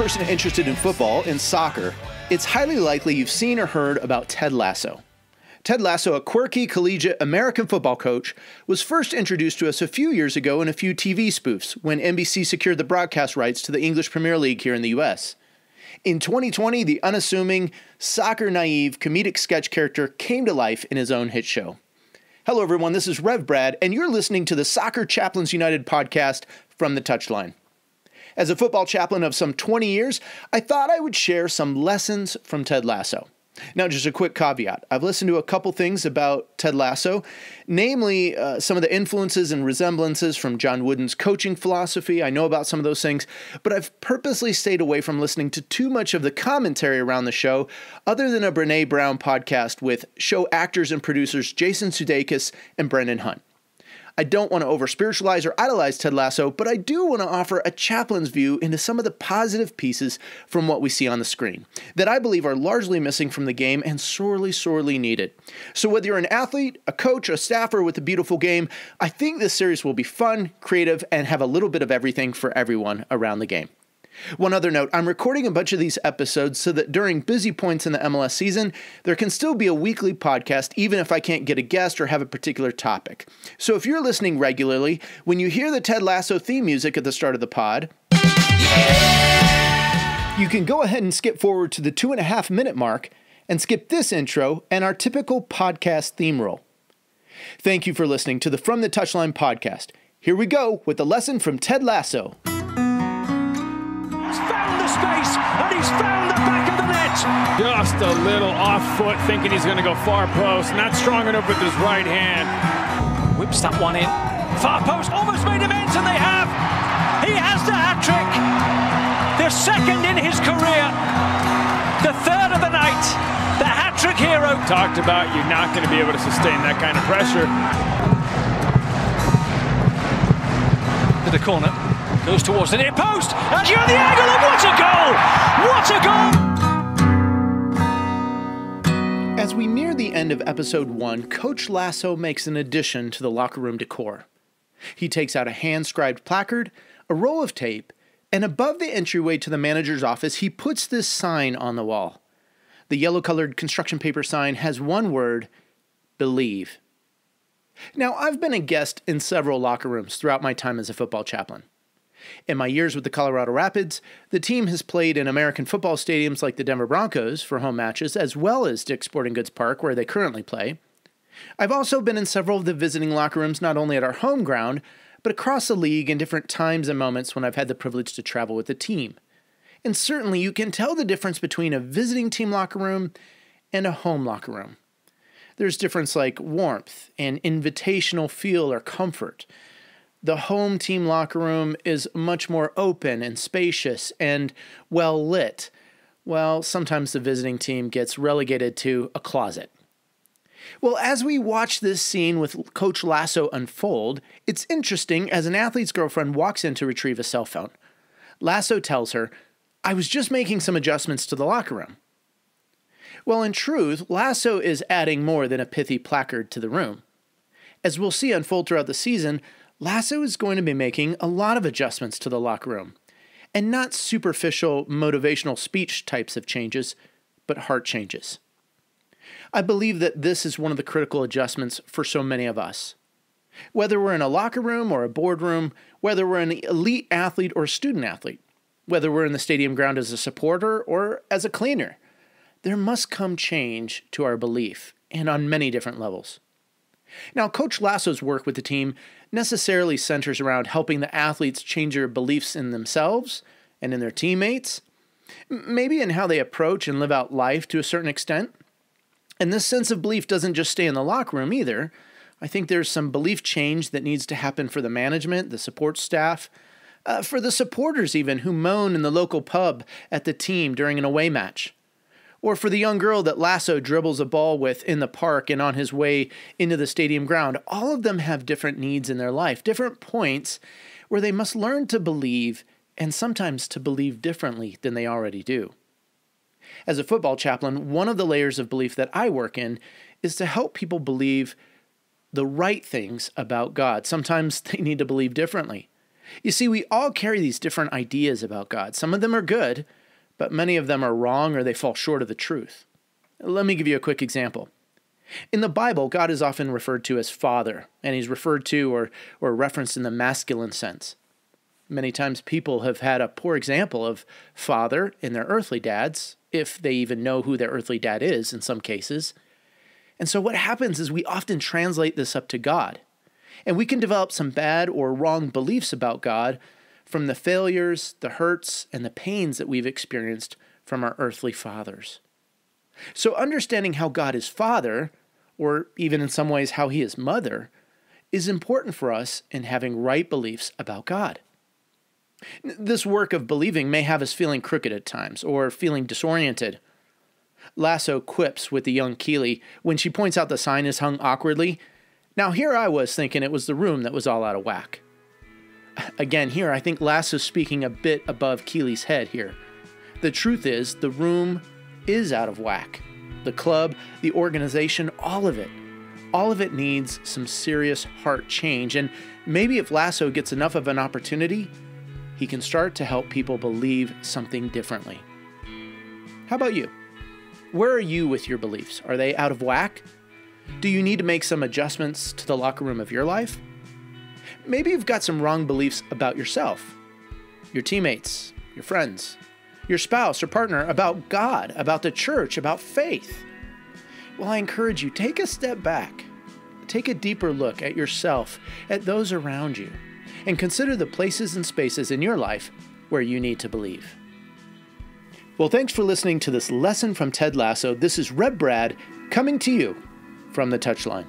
person interested in football and soccer, it's highly likely you've seen or heard about Ted Lasso. Ted Lasso, a quirky collegiate American football coach, was first introduced to us a few years ago in a few TV spoofs when NBC secured the broadcast rights to the English Premier League here in the US. In 2020, the unassuming, soccer-naive, comedic sketch character came to life in his own hit show. Hello everyone, this is Rev Brad, and you're listening to the Soccer Chaplains United podcast from the Touchline. As a football chaplain of some 20 years, I thought I would share some lessons from Ted Lasso. Now, just a quick caveat. I've listened to a couple things about Ted Lasso, namely some of the influences and resemblances from John Wooden's coaching philosophy. I know about some of those things, but I've purposely stayed away from listening to too much of the commentary around the show, other than a Brené Brown podcast with show actors and producers Jason Sudeikis and Brendan Hunt. I don't want to over-spiritualize or idolize Ted Lasso, but I do want to offer a chaplain's view into some of the positive pieces from what we see on the screen that I believe are largely missing from the game and sorely, sorely needed. So whether you're an athlete, a coach, a staffer with a beautiful game, I think this series will be fun, creative, and have a little bit of everything for everyone around the game. One other note, I'm recording a bunch of these episodes so that during busy points in the MLS season, there can still be a weekly podcast even if I can't get a guest or have a particular topic. So if you're listening regularly, when you hear the Ted Lasso theme music at the start of the pod, you can go ahead and skip forward to the 2.5-minute mark and skip this intro and our typical podcast theme roll. Thank you for listening to the From the Touchline podcast. Here we go with the lesson from Ted Lasso. Space, and he's found the back of the net. Just a little off foot, thinking he's going to go far post. Not strong enough with his right hand. Whips that one in. Far post, almost made him ends, and they have. He has the hat-trick. The second in his career. The third of the night. The hat-trick hero. Talked about you're not going to be able to sustain that kind of pressure. To the corner. Goes towards the near post, and you're at the angle, and what a goal! What a goal! As we near the end of episode 1, Coach Lasso makes an addition to the locker room decor. He takes out a hand-scribed placard, a roll of tape, and above the entryway to the manager's office, he puts this sign on the wall. The yellow-colored construction paper sign has one word: believe. Now, I've been a guest in several locker rooms throughout my time as a football chaplain. In my years with the Colorado Rapids, the team has played in American football stadiums like the Denver Broncos for home matches, as well as Dick's Sporting Goods Park, where they currently play. I've also been in several of the visiting locker rooms, not only at our home ground, but across the league in different times and moments when I've had the privilege to travel with the team. And certainly you can tell the difference between a visiting team locker room and a home locker room. There's difference like warmth and invitational feel or comfort. The home team locker room is much more open and spacious and well lit, while sometimes the visiting team gets relegated to a closet. Well, as we watch this scene with Coach Lasso unfold, it's interesting as an athlete's girlfriend walks in to retrieve a cell phone. Lasso tells her, "I was just making some adjustments to the locker room." Well, in truth, Lasso is adding more than a pithy placard to the room. As we'll see unfold throughout the season, Lasso is going to be making a lot of adjustments to the locker room, and not superficial motivational speech types of changes, but heart changes. I believe that this is one of the critical adjustments for so many of us. Whether we're in a locker room or a boardroom, whether we're an elite athlete or student athlete, whether we're in the stadium ground as a supporter or as a cleaner, there must come change to our belief, and on many different levels. Now, Coach Lasso's work with the team necessarily centers around helping the athletes change their beliefs in themselves and in their teammates, maybe in how they approach and live out life to a certain extent. And this sense of belief doesn't just stay in the locker room either. I think there's some belief change that needs to happen for the management, the support staff, for the supporters even who moan in the local pub at the team during an away match. Or for the young girl that Lasso dribbles a ball with in the park and on his way into the stadium ground. All of them have different needs in their life, different points where they must learn to believe, and sometimes to believe differently than they already do. As a football chaplain, one of the layers of belief that I work in is to help people believe the right things about God. Sometimes they need to believe differently. You see, we all carry these different ideas about God. Some of them are good, but many of them are wrong or they fall short of the truth. Let me give you a quick example. In the Bible, God is often referred to as Father, and he's referred to or referenced in the masculine sense. Many times people have had a poor example of father in their earthly dads, if they even know who their earthly dad is in some cases. And so what happens is we often translate this up to God. And we can develop some bad or wrong beliefs about God from the failures, the hurts, and the pains that we've experienced from our earthly fathers. So understanding how God is Father, or even in some ways how he is Mother, is important for us in having right beliefs about God. This work of believing may have us feeling crooked at times, or feeling disoriented. Lasso quips with the young Keely when she points out the sign is hung awkwardly. Now here I was thinking it was the room that was all out of whack. Again, here I think Lasso's speaking a bit above Keely's head here. The truth is, the room is out of whack. The club, the organization, all of it needs some serious heart change. And maybe if Lasso gets enough of an opportunity, he can start to help people believe something differently. How about you? Where are you with your beliefs? Are they out of whack? Do you need to make some adjustments to the locker room of your life? Maybe you've got some wrong beliefs about yourself, your teammates, your friends, your spouse or partner, about God, about the church, about faith. Well, I encourage you, take a step back. Take a deeper look at yourself, at those around you, and consider the places and spaces in your life where you need to believe. Well, thanks for listening to this lesson from Ted Lasso. This is Reb Brad coming to you from the touchline.